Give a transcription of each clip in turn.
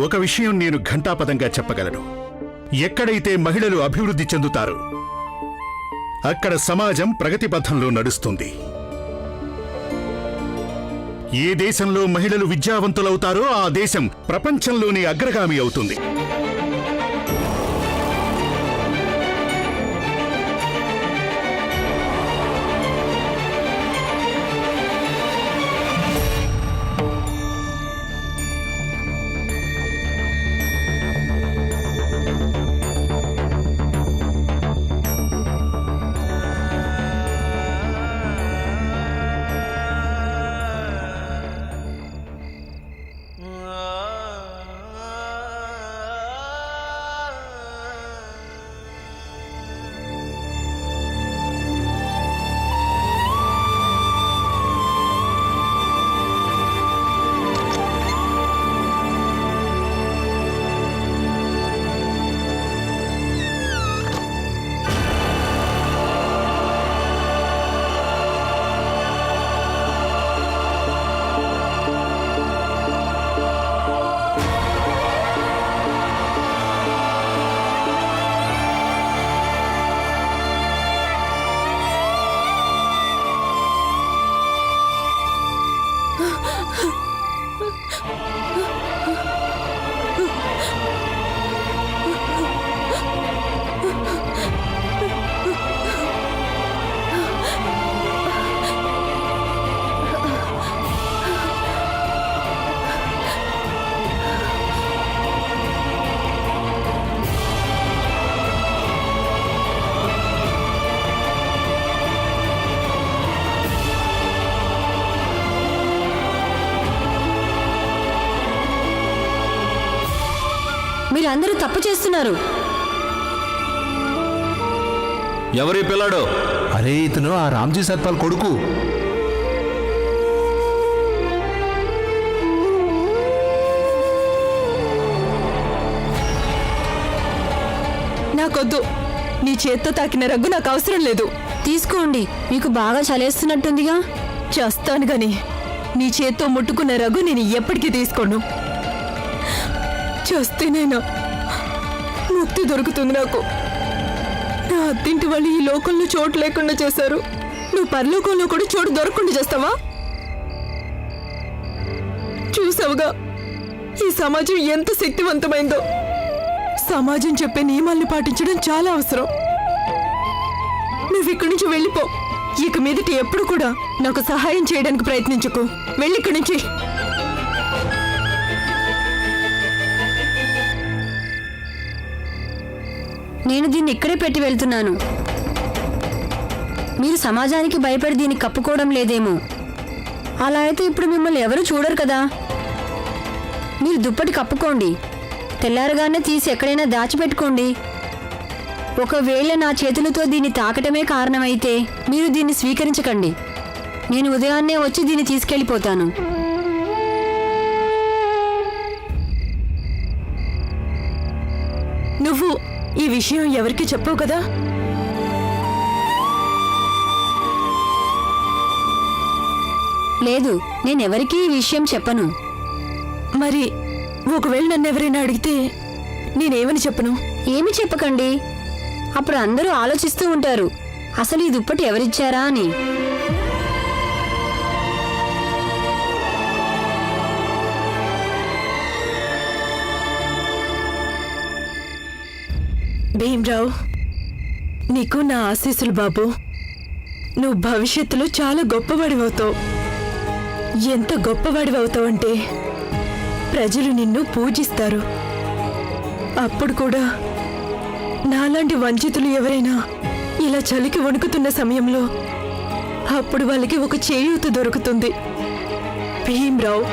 ఒక విషయం నేను ఘంటాపదంగా చెప్పగలను. ఎక్కడైతే మహిళలు అభివృద్ధి చెందుతారో అక్కడ సమాజం ప్రగతి పథంలో నడుస్తుంది. ఏ దేశంలో మహిళలు విద్యావంతులవుతారో ఆ దేశం ప్రపంచంలోనే అగ్రగామి అవుతుంది. మీరందరూ తప్పు చేస్తున్నారు. ఎవరి పిల్లాడు? అరే ఇతను ఆ రామ్జీ సత్పాల్ కొడుకు. నాకొద్దు. నీ చేత్తో తాకిన రగ్గు నాకు అవసరం లేదు. తీసుకోండి, మీకు బాగా చలేస్తున్నట్టుందిగా. చేస్తాను గాని నీ చేత్తో ముట్టుకున్న రగ్గు నేను ఎప్పటికీ తీసుకోను. చేస్తేనైనా ముక్తి దొరుకుతుంది నాకు. నా అత్తింటి వాళ్ళు ఈ లోకంలో చోటు లేకుండా చేశారు. నువ్వు పరలోకంలో కూడా చోటు దొరకకుండా చేస్తావా? చూసావుగా ఈ సమాజం ఎంత శక్తివంతమైందో. సమాజం చెప్పే నియమాల్ని పాటించడం చాలా అవసరం. నువ్వు ఇక్కడి నుంచి వెళ్ళిపో. ఇక మీదట ఎప్పుడు కూడా నాకు సహాయం చేయడానికి ప్రయత్నించుకో. వెళ్ళి ఇక్కడి నుంచి. నేను దీన్ని ఇక్కడే పెట్టి వెళ్తున్నాను. మీరు సమాజానికి భయపడి దీన్ని కప్పుకోవడం లేదేమో. అలా అయితే ఇప్పుడు మిమ్మల్ని ఎవరు చూడరు కదా. మీరు దుప్పటి కప్పుకోండి. తెల్లారగానే తీసి ఎక్కడైనా దాచిపెట్టుకోండి. ఒకవేళ నా చేతులతో దీన్ని తాకటమే కారణమైతే మీరు దీన్ని స్వీకరించకండి. నేను ఉదయాన్నే వచ్చి దీన్ని తీసుకెళ్ళిపోతాను. నువ్వు ఈ విషయం ఎవరికి చెప్పవు కదా? లేదు, నేనెవరికీ ఈ విషయం చెప్పను. మరి ఒకవేళ నన్ను ఎవరైనా అడిగితే నేనేమని చెప్పను? ఏమి చెప్పకండి. అప్పుడు అందరూ ఆలోచిస్తూ ఉంటారు, అసలు ఈ దుప్పటి ఎవరిచ్చారా అని. భీమ్రావు, నీకు నా ఆశీస్సులు బాబు. నువ్వు భవిష్యత్తులో చాలా గొప్పవాడివవుతావు. ఎంత గొప్పవాడివవుతావంటే ప్రజలు నిన్ను పూజిస్తారు. అప్పుడు కూడా నాలాంటి వంచితులు ఎవరైనా ఇలా చలికి వణుకుతున్న సమయంలో అప్పుడు వాళ్ళకి ఒక చేయూత దొరుకుతుంది. భీమ్రావు,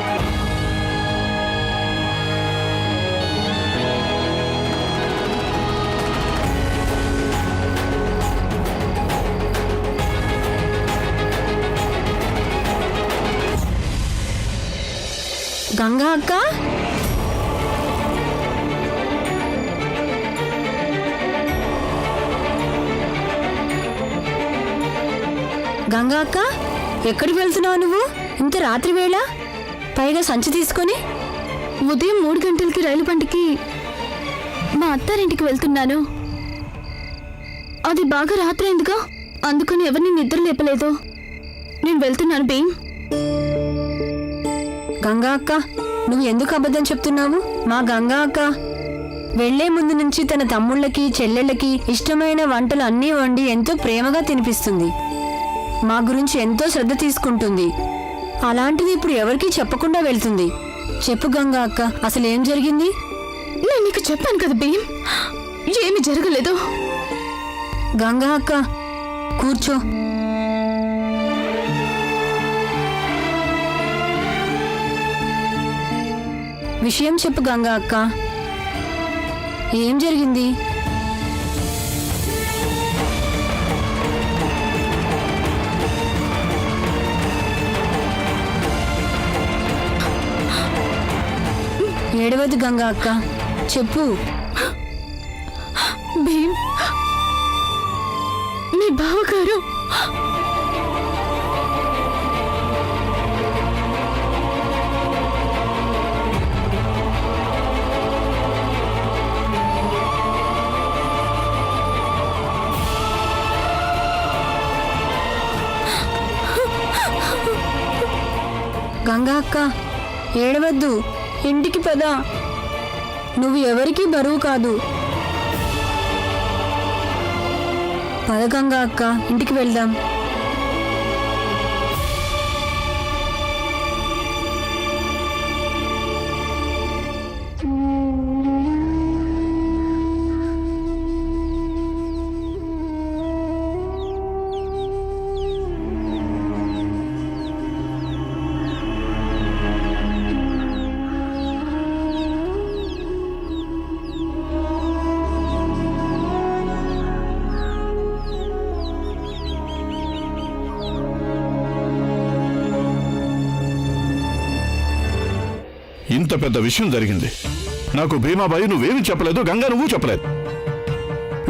గంగా అక్క, గంగా అక్క, ఎక్కడికి వెళ్తున్నావు నువ్వు ఇంత రాత్రి వేళ? పైగా సంచి తీసుకొని. ఉదయం 3 గంటలకి రైలు బండికి మా అత్తారింటికి వెళ్తున్నాను. అది బాగా రాత్రి అయిందిగా, అందుకని ఎవరిని నిద్ర లేపలేదు. నేను వెళ్తున్నాను భీమ్. గంగా అక్క, నువ్వు ఎందుకు అబద్ధం చెప్తున్నావు? మా గంగా అక్క వెళ్లే ముందు నుంచి తన తమ్ముళ్ళకి చెల్లెళ్ళకి ఇష్టమైన వంటలు అన్నీ వండి ఎంతో ప్రేమగా తినిపిస్తుంది. మా గురించి ఎంతో శ్రద్ధ తీసుకుంటుంది. అలాంటిది ఇప్పుడు ఎవరికీ చెప్పకుండా వెళ్తుంది. చెప్పు గంగా అక్క, అసలు ఏం జరిగింది? నేను నీకు చెప్పాను కదా భీమ్, ఏమి జరగలేదు. గంగా అక్క కూర్చో. విషయం చెప్పు గంగా అక్క, ఏం జరిగింది? ఏడవద్దు గంగా అక్క, చెప్పు. భీమ్, మీ బావగారు గంగా అక్క ఏడవద్దు, ఇంటికి పద. నువ్వు ఎవరికీ బరువు కాదు. పద గంగా అక్క, ఇంటికి వెళ్దాం. ఇంత పెద్ద విషయం జరిగింది. నాకు భీమాబాయి నువ్వేమీ చెప్పలేదు, గంగా నువ్వు చెప్పలేదు.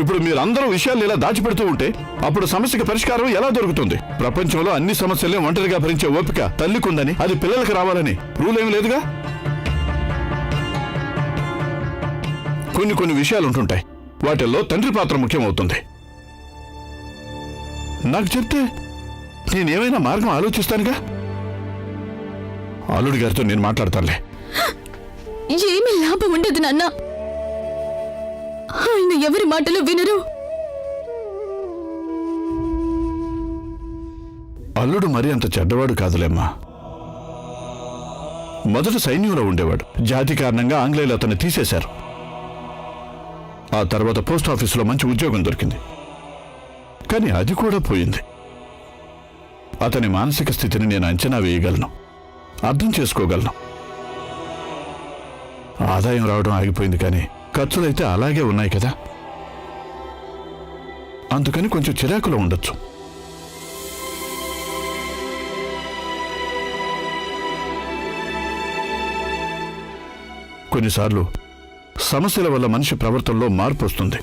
ఇప్పుడు మీరందరూ విషయాలు ఇలా దాచిపెడుతూ ఉంటే అప్పుడు సమస్యకి పరిష్కారం ఎలా దొరుకుతుంది? ప్రపంచంలో అన్ని సమస్యల్ని ఒంటరిగా భరించే ఓపిక తల్లికుందని, అది పిల్లలకు రావాలని రూల్ ఏమి లేదుగా. కొన్ని విషయాలు ఉంటుంటాయి, వాటిల్లో తండ్రి పాత్ర ముఖ్యమవుతుంది. నాకు చెప్తే నేనేమైనా మార్గం ఆలోచిస్తానుగా. అల్లుడి గారితో నేను మాట్లాడతానులే. ఏమీ లాభం ఉండదు నాన్న, ఆయన ఎవరి మాటలు వినరు. అల్లుడు మరీ అంత చెడ్డవాడు కాదులేమ్మా. మొదట సైన్యంలో ఉండేవాడు. జాతి కారణంగా ఆంగ్లేయులు అతన్ని తీసేశారు. ఆ తర్వాత పోస్ట్ ఆఫీసులో మంచి ఉద్యోగం దొరికింది. కానీ అది కూడా పోయింది. అతని మానసిక స్థితిని నేను అంచనా వేయగలను, అర్థం చేసుకోగలను. ఆదాయం రావడం ఆగిపోయింది, కానీ ఖర్చులైతే అలాగే ఉన్నాయి కదా. అందుకని కొంచెం చిరాకులో ఉండొచ్చు. కొన్నిసార్లు సమస్యల వల్ల మనిషి ప్రవర్తనలో మార్పు వస్తుంది.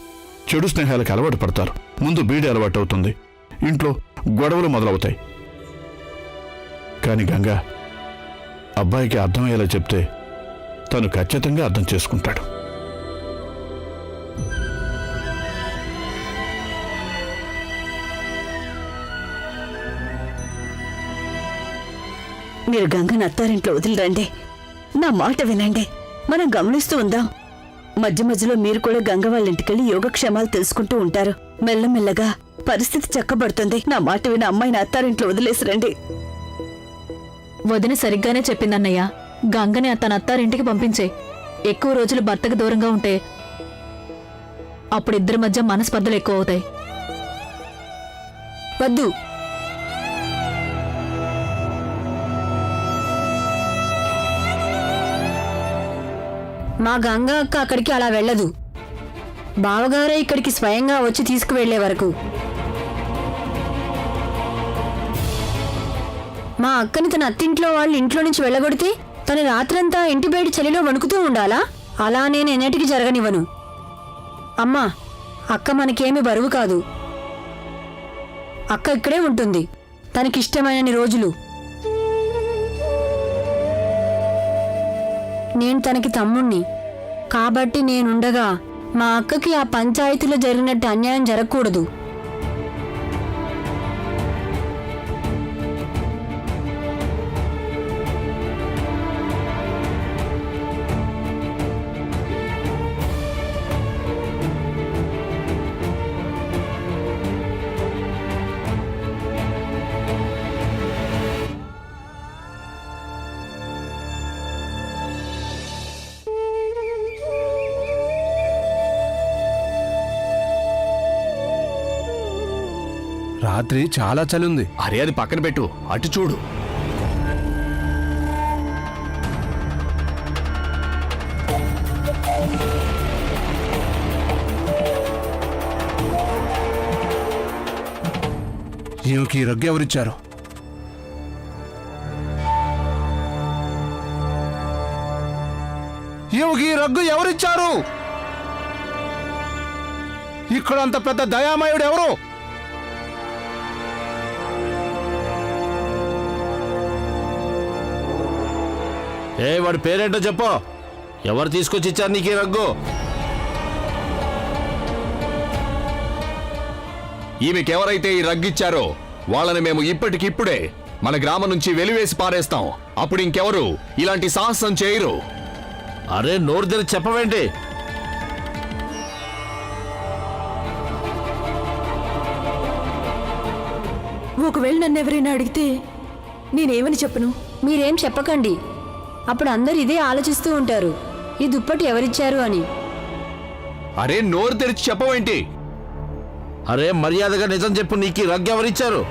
చెడు స్నేహాలకు అలవాటు పడతారు. ముందు బీడి అలవాటు అవుతుంది, ఇంట్లో గొడవలు మొదలవుతాయి. కానీ గంగా అబ్బాయికి అర్థమయ్యేలా చెప్తే తను ఖచ్చితంగా అర్థం చేసుకుంటాడు. మీరు గంగని అత్తారింట్లో వదిలిరండి. నా మాట వినండి. మనం గమనిస్తూ ఉందాం. మధ్య మధ్యలో మీరు కూడా గంగ వాళ్ళ ఇంటికెళ్ళి యోగక్షేమాలు తెలుసుకుంటూ ఉంటారు. మెల్లమెల్లగా పరిస్థితి చక్కబడుతుంది. నా మాట విని అమ్మాయిని అత్తారింట్లో వదిలేసిరండి. వదిన సరిగ్గానే చెప్పిందన్నయ్య. గంగని తన అత్తారింటికి పంపించే. ఎక్కువ రోజులు భర్తకు దూరంగా ఉంటే అప్పుడు ఇద్దరి మధ్య మనస్పర్ధలు ఎక్కువ అవుతాయి. వద్దు, మా గంగా అక్క అక్కడికి అలా వెళ్ళదు. బావగారే ఇక్కడికి స్వయంగా వచ్చి తీసుకువెళ్లే వరకు. మా అక్కని తన అత్తింట్లో వాళ్ళు ఇంట్లో నుంచి వెళ్ళగొడితే తన రాత్రంతా ఇంటి బయట చలిలో వణుకుతూ ఉండాలా? అలా నేను ఎన్నటికి జరగనివ్వను. అమ్మా, అక్క మనకేమీ బరువు కాదు. అక్క ఇక్కడే ఉంటుంది తనకిష్టమైనన్ని రోజులు. నేను తనకి తమ్ముణ్ణి. కాబట్టి నేనుండగా మా అక్కకి ఆ పంచాయతీలో జరిగినట్టు అన్యాయం జరగకూడదు. రాత్రి చాలా చలి ఉంది. అరే అది పక్కన పెట్టు, అటు చూడు. ఈమెకి రగ్గు ఎవరిచ్చారు? ఈమెకి రగ్గు ఎవరిచ్చారు? ఇక్కడ అంత పెద్ద దయామయుడు ఎవరు? వాడి పేరేంటో చెప్పు. ఎవరు తీసుకొచ్చి ఇచ్చారు నీకు ఈ రగ్గు? ఈమెకెవరైతే ఈ రగ్గిచ్చారో వాళ్ళని మేము ఇప్పటికిప్పుడే మన గ్రామం నుంచి వెలివేసి పారేస్తాం. అప్పుడు ఇంకెవరు ఇలాంటి సాహసం చేయరు. అరే నోరు తెరిచి చెప్పవేంటి? ఒకవేళ నన్ను ఎవరైనా అడిగితే నేనేమని చెప్పను? మీరేం చెప్పకండి. అప్పుడు అందరు ఇదే ఆలోచిస్తూ ఉంటారు, ఈ దుప్పటి ఎవరిచ్చారు అని. అరే నోరు తెరిచి చెప్పవేంటి? అరే మర్యాదగా నిజం చెప్పు, నీకు ఈ రగ్గు ఎవరిచ్చారు?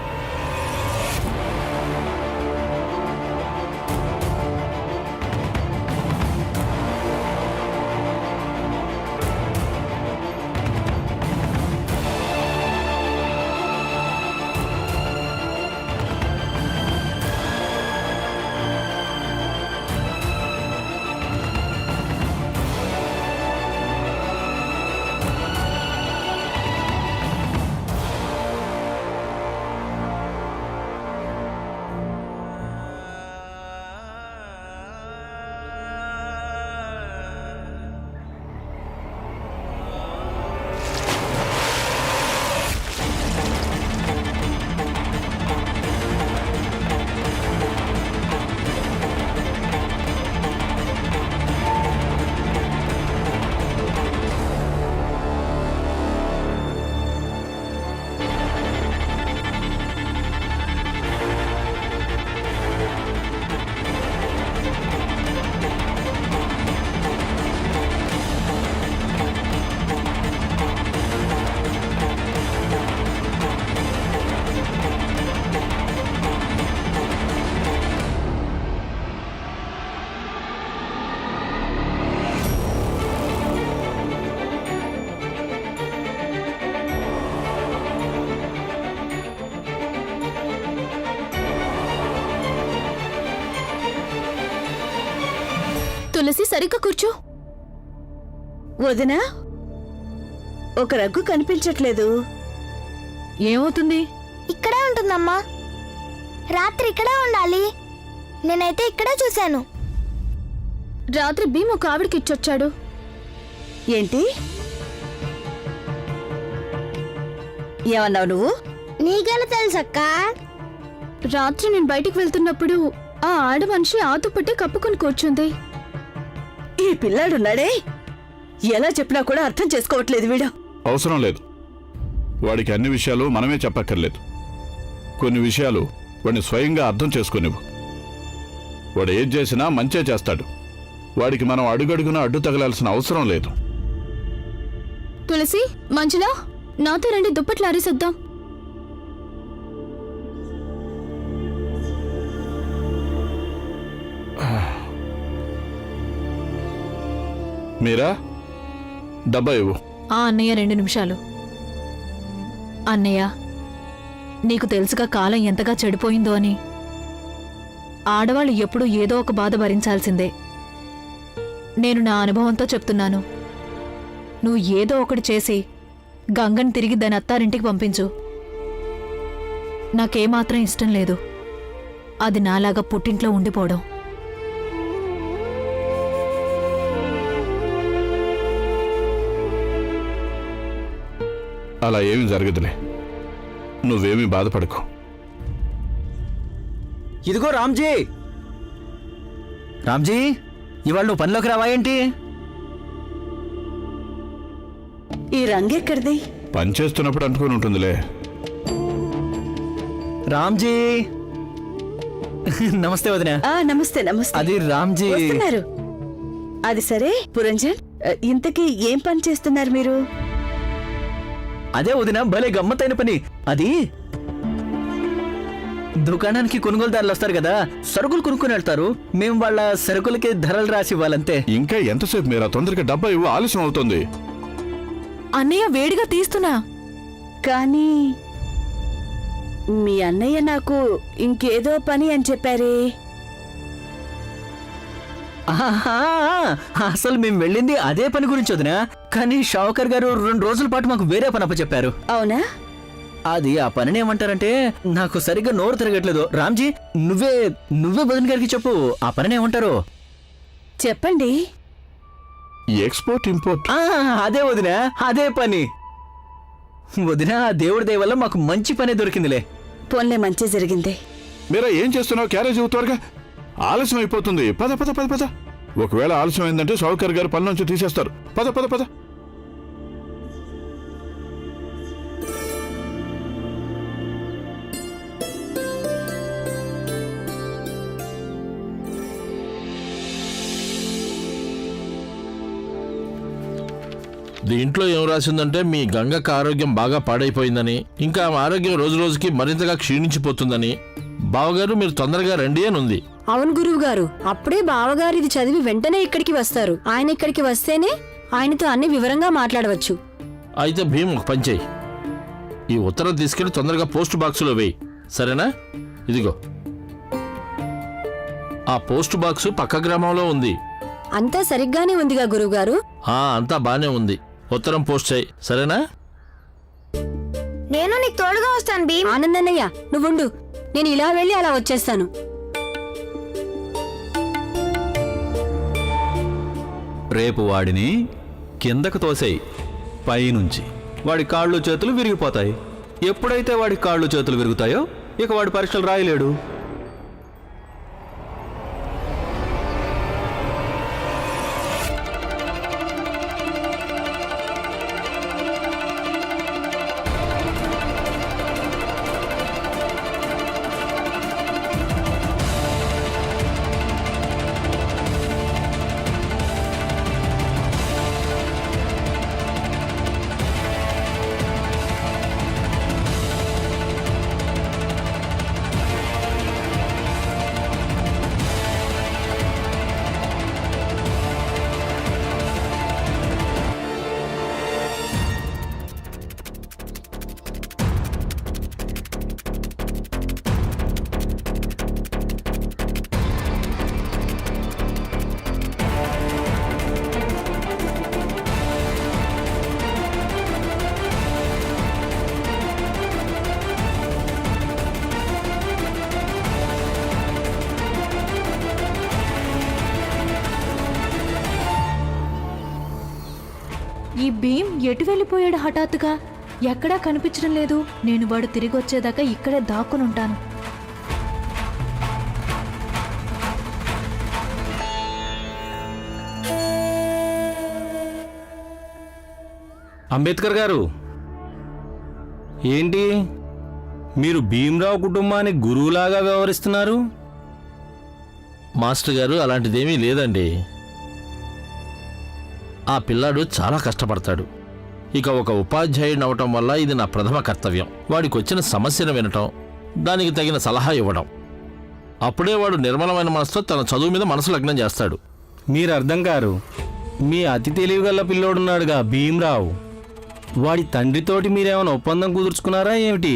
తులసి సరిగ్గా కూర్చో. వదినా, ఒక రగ్గు కనిపించట్లేదు. ఏమవుతుంది? ఇక్కడే ఉంటుందమ్మా. రాత్రి ఇక్కడే ఉండాలి. నేనైతే ఇక్కడే చూశాను. రాత్రి భీమ్ ఒక ఆవిడకి ఇచ్చొచ్చాడు. ఏంటి? ఏమన్నావు నువ్వు? నీకెలా తెలుసక్క? రాత్రి నేను బయటికి వెళ్తున్నప్పుడు ఆ ఆడ మనిషి ఆతుపట్టి కప్పుకొని కూర్చుంది. ఈ పిల్లాడున్నాడే, ఎలా చెప్పినా కూడా అర్థం చేసుకోవట్లేదు వీడు. అవసరం లేదు. వాడికి అన్ని విషయాలు మనమే చెప్పక్కర్లేదు. కొన్ని విషయాలు వాడిని స్వయంగా అర్థం చేసుకునివ్వు. వాడు ఏం చేసినా మంచే చేస్తాడు. వాడికి మనం అడుగడుగునా అడ్డు తగలాల్సిన అవసరం లేదు. తులసి, మంజులా, నాతో రండి, దుప్పట్లు ఆరేసొద్దాం. మీరా, డబ్బా ఇవ్వు. అన్నయ్య 2 నిమిషాలు. అన్నయ్య, నీకు తెలుసుగా కాలం ఎంతగా చెడిపోయిందో అని. ఆడవాళ్ళు ఎప్పుడూ ఏదో ఒక బాధ భరించాల్సిందే. నేను నా అనుభవంతో చెప్తున్నాను. నువ్వు ఏదో ఒకటి చేసి గంగని తిరిగి దాని అత్తారింటికి పంపించు. నాకేమాత్రం ఇష్టం లేదు అది నాలాగా పుట్టింట్లో ఉండిపోవడం. అలా ఏమీ జరగదులే, నువ్వేమీ బాధపడకు. ఇదిగో రామ్జీ, రామ్జీ, ఇవాళ నువ్వు పనిలోకి రావా ఏంటి? ఈ రంగెక్కడిది? పని చేస్తున్నప్పుడు అంటుకొని ఉంటుందిలే. రామ్జీ నమస్తే వదినా. నమస్తే నమస్తే. అది రామ్జీ. వస్తున్నారు. అది సరే పురంజన్, ఇంతకీ ఏం పని చేస్తున్నారు మీరు? అదే వదినా, భలే గమ్మత్తైన పని. అది దుకాణానికి కొనుగోలుదారులు వస్తారు కదా, సరుకులు కొనుక్కొని వెళ్తారు. మేము వాళ్ళ సరుకులకి ధరలు రాసి ఇవ్వాలంతే. ఇంకా ఎంతసేపు మీరా? తొందరగా డబ్బా ఇవ్వు, ఆలస్యం అవుతుంది. అన్నయ్య వేడిగా తీస్తున్నా. కానీ మీ అన్నయ్య నాకు ఇంకేదో పని అని చెప్పారే. ఆహా, అసలు మేము వెళ్ళింది అదే పని గురించి వదినా. కానీ షావుకర్ గారు 2 రోజుల పాటు మాకు వేరే పని అప్పచెప్పారు. అవునా? అది ఆ పనిని ఏమంటారంటే నాకు సరిగ్గా నోరు తిరగట్లేదు. రామ్జీ, నువ్వే వదిన గారికి చెప్పు, ఆ పనిని ఏమంటారు? చెప్పండి. Export import. అదే వదినా, అదే పని. వదినా, ఆ దేవుడి దయ వల్ల మాకు మంచి పని దొరికిందిలే. పోన్లే, మంచి జరిగింది. మీరా ఏం చేస్తున్నావు? క్యారేజ్ త్వరగా, ఆలస్యం అయిపోతుంది. పద పద పద పద. ఒకవేళ ఆలస్యం అయిందంటే షావుకర్ గారు పని నుంచి తీసేస్తారు. పద పద పద. దీంట్లో ఏం రాసిందంటే మీ గంగకు ఆరోగ్యం బాగా పాడైపోయిందని, ఇంకా ఆమె ఆరోగ్యం రోజు రోజుకి మరింతగా క్షీణించిపోతుందని. బావగారు మీరు తొందరగా రండి అని ఉంది. అవును గురువు గారు, అప్పుడే బావగారు ఇది చదివి వెంటనే ఇక్కడికి వస్తారు. ఆయన ఇక్కడికి వస్తేనే ఆయనతో అన్ని వివరంగా మాట్లాడవచ్చు. అయితే భీమ్ ఒక పని చెయ్యి, ఈ ఉత్తరం తీసుకెళ్లి తొందరగా పోస్ట్ బాక్సులో వేయి, సరేనా? ఇదిగో ఆ పోస్ట్ బాక్సు పక్క గ్రామంలో ఉంది. అంతా సరిగ్గానే ఉందిగా గురువుగారు? అంతా బానే ఉంది. ఉత్తరం పోస్ట్ చేయి, సరేనా? నేను నీకు తోడుగా వస్తాను భీమ్. ఆనందన్నయ్య, నువ్వుండు, నేను ఇలా వెళ్ళి అలా వచ్చేస్తాను. రేపు వాడిని కిందకు తోసేయి, పైనుంచి. వాడి కాళ్ళు చేతులు విరిగిపోతాయి. ఎప్పుడైతే వాడి కాళ్ళు చేతులు విరుగుతాయో ఇక వాడి పరీక్షలు రాయలేడు. ఈ భీమ్ ఎటు వెళ్ళిపోయాడు హఠాత్తుగా? ఎక్కడా కనిపించడం లేదు. నేను వాడు తిరిగి వచ్చేదాకా ఇక్కడే దాక్కునుంటాను. అంబేద్కర్ గారు, ఏంటి మీరు భీమ్రావు కుటుంబానికి గురువులాగా వ్యవహరిస్తున్నారు? మాస్టర్ గారు, అలాంటిదేమీ లేదండి. ఆ పిల్లాడు చాలా కష్టపడతాడు. ఇక ఒక ఉపాధ్యాయుడిని అవటం వల్ల ఇది నా ప్రథమ కర్తవ్యం. వాడికి వచ్చిన సమస్యను వినటం, దానికి తగిన సలహా ఇవ్వడం. అప్పుడే వాడు నిర్మలమైన మనసుతో తన చదువు మీద మనసు లగ్నం చేస్తాడు. మీరు అర్థం కారు. మీ అతి తెలివిగల పిల్లోడున్నాడుగా భీమ్రావు, వాడి తండ్రితోటి మీరేమైనా ఒప్పందం కుదుర్చుకున్నారా ఏమిటి?